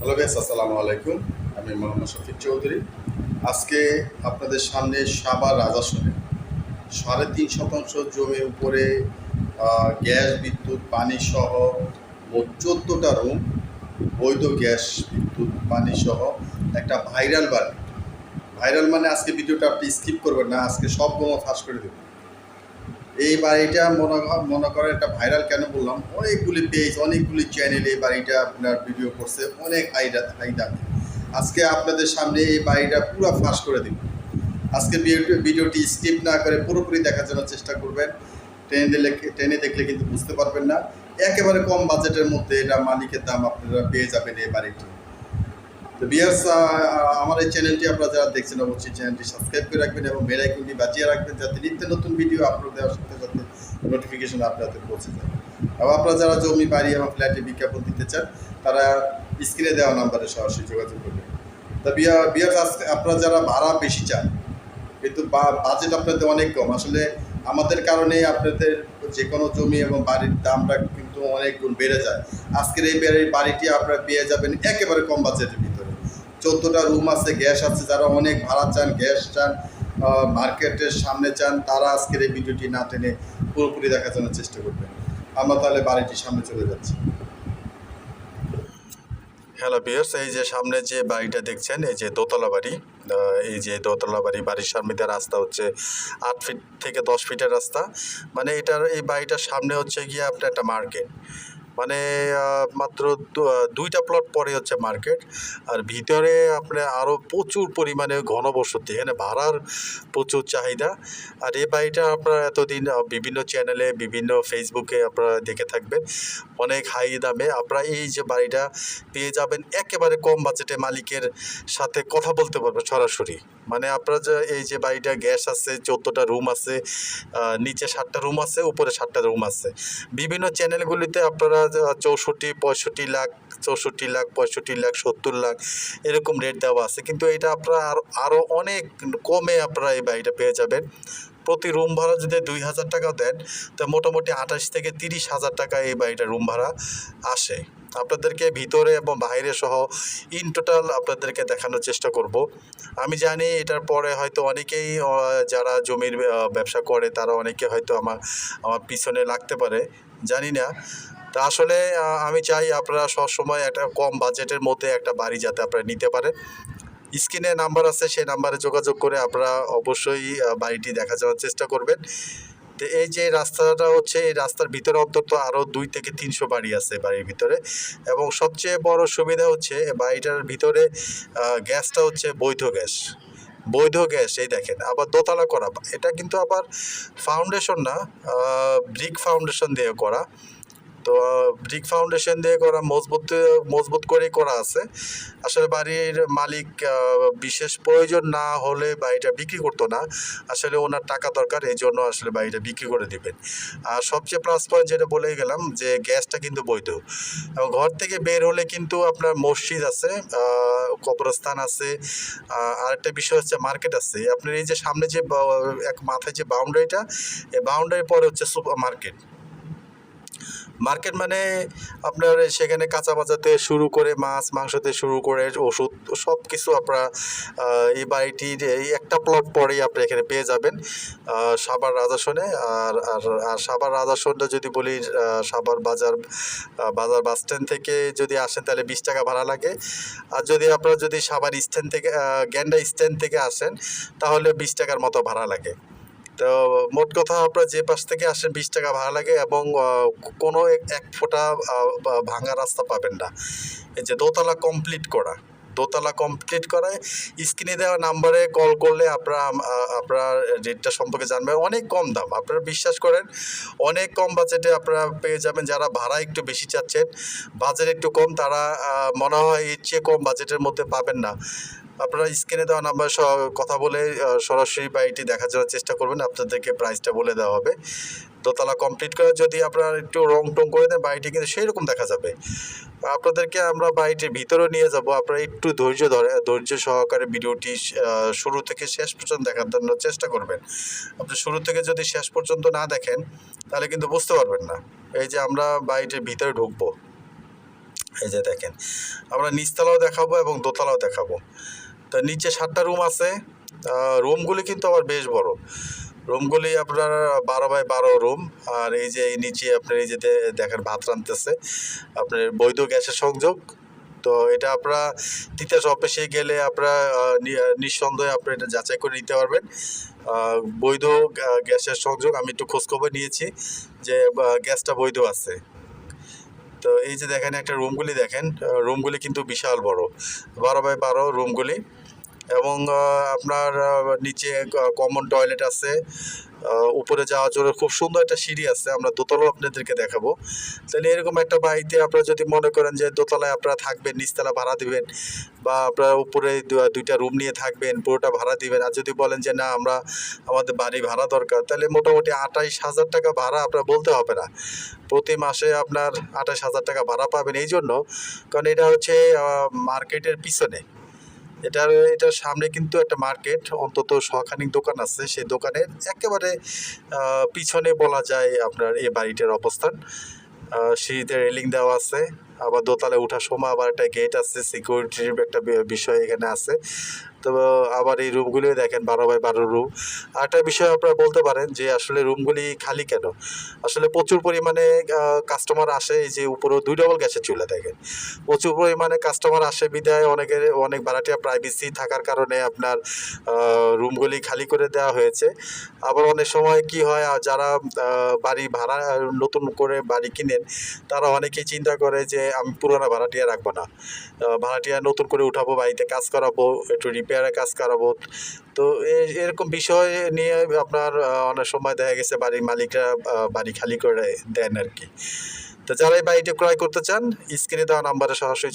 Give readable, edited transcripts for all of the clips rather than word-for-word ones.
Hello guys, আসসালামু আলাইকুম। আমি মোহাম্মদ শফিক চৌধুরী। আজকে আপনাদের সামনে সাভার রাজাসনে 3.5 শতাংশ জমির উপরে গ্যাস, বিদ্যুৎ, পানি সহ মোট 14টা রুম, বৈধ গ্যাস, বিদ্যুৎ, পানি সহ একটা ভাইরাল বাড়ি। ভাইরাল মানে আজকে ভিডিওটা আপনি স্কিপ করবেন না, আজকে সব বোমা ফাঁস করে দেবেন। এই বাড়িটা মনে করেন একটা ভাইরাল কেন বললাম, অনেকগুলি পেজ, অনেকগুলি চ্যানেলে এই বাড়িটা আপনার ভিডিও করছে, অনেক হাই দামে। আজকে আপনাদের সামনে এই বাড়িটা পুরো ফাঁস করে দিব। আজকে ভিডিওটি স্কিপ না করে পুরোপুরি দেখার জন্য চেষ্টা করবেন। ট্রেনে দেখলে কিন্তু বুঝতে পারবেন না। একেবারে কম বাজেটের মধ্যে এটা মালিকের দাম আপনারা পেয়ে যাবেন এই বাড়িটি। তো ভিউয়ার্স, আমার এই চ্যানেলটি আপনারা যারা দেখছেন অবশ্যই চ্যানেলটি সাবস্ক্রাইব করে রাখবেন এবং বেল আইকনটি বাজিয়ে রাখবেন, যাতে নিত্য নতুন ভিডিও আপলোড দেওয়ার সাথে সাথে নোটিফিকেশন আপনাদের পৌঁছে যায়। এবং আপনারা যারা জমি, বাড়ি এবং ফ্ল্যাটে বিজ্ঞাপন দিতে চান, তারা স্ক্রিনে দেওয়া নাম্বারে সরাসরি যোগাযোগ করবেন। তা ভিউয়ার্স, আজকে আপনারা যারা ভাড়া বেশি চান কিন্তু বাজেট আপনাদের অনেক কম, আসলে আমাদের কারণে আপনাদের যে কোনো জমি এবং বাড়ির দামটা কিন্তু অনেক গুণ বেড়ে যায়। আজকের এই বাড়িটি আপনারা পেয়ে যাবেন একেবারে কম বাজেটের ভিতরে। 14টা রুম আছে, গ্যাস আছে। যারা অনেক ভাড়া চান, গ্যাস চান, মার্কেটের সামনে চান, তারা আজকের এই ভিডিওটি না টেনে পুরোপুরি দেখার জন্য চেষ্টা করবেন। আমরা তাহলে বাড়িটির সামনে চলে যাচ্ছি। হ্যালো ভিউয়ার্স, এই যে সামনে যে বাড়িটা দেখছেন, এই যে দোতলা বাড়ি। এই যে দোতলা বাড়ি, বাড়ির সামনে দিয়ে রাস্তা হচ্ছে 8 ফিট থেকে 10 ফিটের রাস্তা। মানে এই বাড়িটার সামনে হচ্ছে গিয়ে আপনার একটা মার্কেট। মানে মাত্র 2টা প্লট পরে হচ্ছে মার্কেট। আর ভিতরে আপনার আরও প্রচুর পরিমাণে ঘনবসতি, এখানে ভাড়ার প্রচুর চাহিদা। আর এই বাড়িটা আপনারা এতদিন বিভিন্ন চ্যানেলে, বিভিন্ন ফেসবুকে আপনারা দেখে থাকবেন, অনেক হাই দামে আপনারা এই যে বাড়িটা পেয়ে যাবেন একেবারে কম বাজেটে। মালিকের সাথে কথা বলতে পারবেন সরাসরি। মানে আপনারা যে এই যে বাড়িটা গ্যাস আছে, 14টা রুম আছে, নিচে 7টা রুম আছে, উপরে 7টা রুম আছে। বিভিন্ন চ্যানেলগুলিতে আপনারা 64, 65 লাখ, 64 লাখ, 65 লাখ, 70 লাখ এরকম রেট দেওয়া আছে। কিন্তু এটা আপনারা আরও অনেক কমে আপনারা এই বাড়িটা পেয়ে যাবেন। প্রতি রুম ভাড়া যদি 2,000 টাকা দেন, তা মোটামুটি 28 থেকে 30,000 টাকা এই বাড়িটা রুম ভাড়া আসে। আপনাদেরকে ভিতরে এবং বাইরে সহ ইন টোটাল আপনাদেরকে দেখানোর চেষ্টা করব। আমি জানি এটার পরে হয়তো অনেকেই যারা জমির ব্যবসা করে, তারা অনেকে হয়তো আমার পিছনে লাগতে পারে, জানি না। তা আসলে আমি চাই আপনারা সবসময় একটা কম বাজেটের মধ্যে একটা বাড়ি যাতে আপনারা নিতে পারেন। স্ক্রিনে নাম্বার আছে, সেই নাম্বারে যোগাযোগ করে আপনারা অবশ্যই বাড়িটি দেখা যাওয়ার চেষ্টা করবেন। তো এই যে রাস্তাটা হচ্ছে, এই রাস্তার ভিতরে অন্তত আরও 2 থেকে 300 বাড়ি আছে বাড়ির ভিতরে। এবং সবচেয়ে বড় সুবিধা হচ্ছে বাড়িটার ভিতরে গ্যাসটা হচ্ছে বৈধ গ্যাস। বৈধ গ্যাস, এই দেখেন, আবার দোতলা করা। এটা কিন্তু আবার ফাউন্ডেশন না, ব্রিক ফাউন্ডেশন দিয়ে করা। তো ব্রিক ফাউন্ডেশন দিয়ে করা, মজবুত করেই করা আছে। আসলে বাড়ির মালিক বিশেষ প্রয়োজন না হলে বাড়িটা বিক্রি করতো না। আসলে ওনার টাকা দরকার, এই জন্য আসলে বাড়িটা বিক্রি করে দিবেন। আর সবচেয়ে প্লাস পয়েন্ট যেটা বলেই গেলাম, যে গ্যাসটা কিন্তু বৈধ। এবং ঘর থেকে বের হলে কিন্তু আপনার মসজিদ আছে, কবরস্থান আছে, আরেকটা বিষয় হচ্ছে মার্কেট আছে। আপনার এই যে সামনে যে এক মাথায় যে বাউন্ডারিটা, এই বাউন্ডারির পরে হচ্ছে সুপার মার্কেট। মার্কেট মানে আপনার সেখানে কাঁচা বাজার থেকে শুরু করে মাছ মাংস থেকে শুরু করে ওষুধ, সব কিছু আপনারা এই বাড়িটির এই একটা প্লট পরেই আপনি এখানে পেয়ে যাবেন সাভার রাজাসনে। আর সাভার রাজাসনটা যদি বলি, সাভার বাজার বাস স্ট্যান্ড থেকে যদি আসেন তাহলে 20 টাকা ভাড়া লাগে। আর যদি আপনারা সাভার স্ট্যান্ড থেকে, গ্যান্ডা স্ট্যান্ড থেকে আসেন, তাহলে 20 টাকার মতো ভাড়া লাগে। তো মোট কথা আপনারা যে পাশ থেকে আসেন 20 টাকা ভাড়া লাগে, এবং কোনো এক ফোঁটা ভাঙা রাস্তা পাবেন না। এই যে দোতলা কমপ্লিট করায় স্ক্রিনে দেওয়া নাম্বারে কল করলে আপনার রেটটা সম্পর্কে জানবেন। অনেক কম দাম, আপনারা বিশ্বাস করেন, অনেক কম বাজেটে আপনারা পেয়ে যাবেন। যারা ভাড়া একটু বেশি চাচ্ছেন, বাজেট একটু কম, তারা মনে হয় এর চেয়ে কম বাজেটের মধ্যে পাবেন না। আপনারা স্ক্রিনে দেওয়া নাম্বার কথা বলে সরাসরি বাড়িটি দেখার জন্য চেষ্টা করবেন, আপনাদেরকে প্রাইসটা বলে দেওয়া হবে। দোতলা কমপ্লিট করে যদি আপনারা একটু রং টং করে দেন, বাড়িটি কিন্তু সেই রকম দেখা যাবে। আপনাদেরকে আমরা বাড়িটির ভিতরে নিয়ে যাব, আপনারা একটু ধৈর্য সহকারে ভিডিওটি শুরু থেকে শেষ পর্যন্ত দেখার জন্য চেষ্টা করবেন। আপনি শুরু থেকে যদি শেষ পর্যন্ত না দেখেন, তাহলে কিন্তু বুঝতে পারবেন না। এই যে আমরা বাড়িটির ভিতরে ঢুকবো, এই যে দেখেন, আমরা নিচতলাও দেখাবো এবং দোতলাও দেখাবো। তো নিচে 7টা রুম আছে। রুমগুলি কিন্তু আবার বেশ বড়। রুমগুলি আপনার 12x12 রুম। আর এই যে এই নিচে আপনার এই যে দেখেন ভাত রাঁধতেছে, আপনার বৈধ গ্যাসের সংযোগ। তো এটা আপনারা তিতাস অফিসে গেলে আপনারা নিঃসন্দেহে আপনি এটা যাচাই করে নিতে পারবেন। বৈধ গ্যাসের সংযোগ, আমি একটু খোঁজখবর নিয়েছি যে গ্যাসটা বৈধ আছে। তো এই যে দেখেন একটা রুমগুলি দেখেন, রুমগুলি কিন্তু বিশাল বড়, 12x12 রুমগুলি। এবং আপনার নিচে কমন টয়লেট আছে। উপরে যাওয়ার জন্য খুব সুন্দর একটা সিঁড়ি আছে, আমরা দোতলাও আপনাদেরকে দেখাবো। তাহলে এরকম একটা বাড়িতে আপনারা যদি মনে করেন যে দোতলায় আপনারা থাকবেন, নিচতলা ভাড়া দিবেন, বা আপনারা উপরে 2টা রুম নিয়ে থাকবেন, পুরোটা ভাড়া দিবেন, আর যদি বলেন যে না আমরা আমাদের বাড়ি ভাড়া দরকার, তাহলে মোটামুটি 28,000 টাকা ভাড়া আপনার বলতে হবে না। প্রতি মাসে আপনার 28,000 টাকা ভাড়া পাবেন। এই জন্য কারণ এটা হচ্ছে মার্কেটের পিছনে। এটার সামনে কিন্তু একটা মার্কেট, অন্তত শখানেক দোকান আছে। সেই দোকানের একেবারে পিছনে বলা যায় আপনার এই বাড়িটার অবস্থান। সিঁড়িতে রেলিং দেওয়া আছে, আবার দোতলায় ওঠার সময় আবার একটা গেট আছে, সিকিউরিটির একটা বিষয় এখানে আছে। তো আবার এই রুমগুলি দেখেন 12x12 রুম। আরেকটা বিষয় আপনারা বলতে পারেন যে আসলে রুমগুলি খালি কেন? আসলে প্রচুর পরিমাণে কাস্টমার আসে। এই যে উপরেও 2 ডবল গ্যাসের চুলা দেখেন, প্রচুর পরিমাণে কাস্টমার আসে বিধায় অনেক ভাড়াটিয়া প্রাইভেসি থাকার কারণে আপনার রুমগুলি খালি করে দেওয়া হয়েছে। আবার অনেক সময় কি হয়, যারা বাড়ি ভাড়া নতুন করে বাড়ি কিনেন, তারা অনেকেই চিন্তা করে যে আমি পুরোনো ভাড়াটিয়া রাখবো না, ভাড়াটিয়া নতুন করে উঠাবো, বাড়িতে কাজ করাবো, একটু রিপেয়ারে কাজ করাবো। তো এরকম বিষয় নিয়ে আপনার অনেক সময় দেখা গেছে বাড়ির মালিকরা বাড়ি খালি করে দেন আর কি। তো যারা এই বাড়িটি ক্রয় করতে চান, স্ক্রিনে দেওয়া নাম্বারে সরাসরি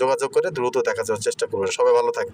যোগাযোগ করে দ্রুত দেখা যাওয়ার চেষ্টা করবেন। সবাই ভালো থাকবেন।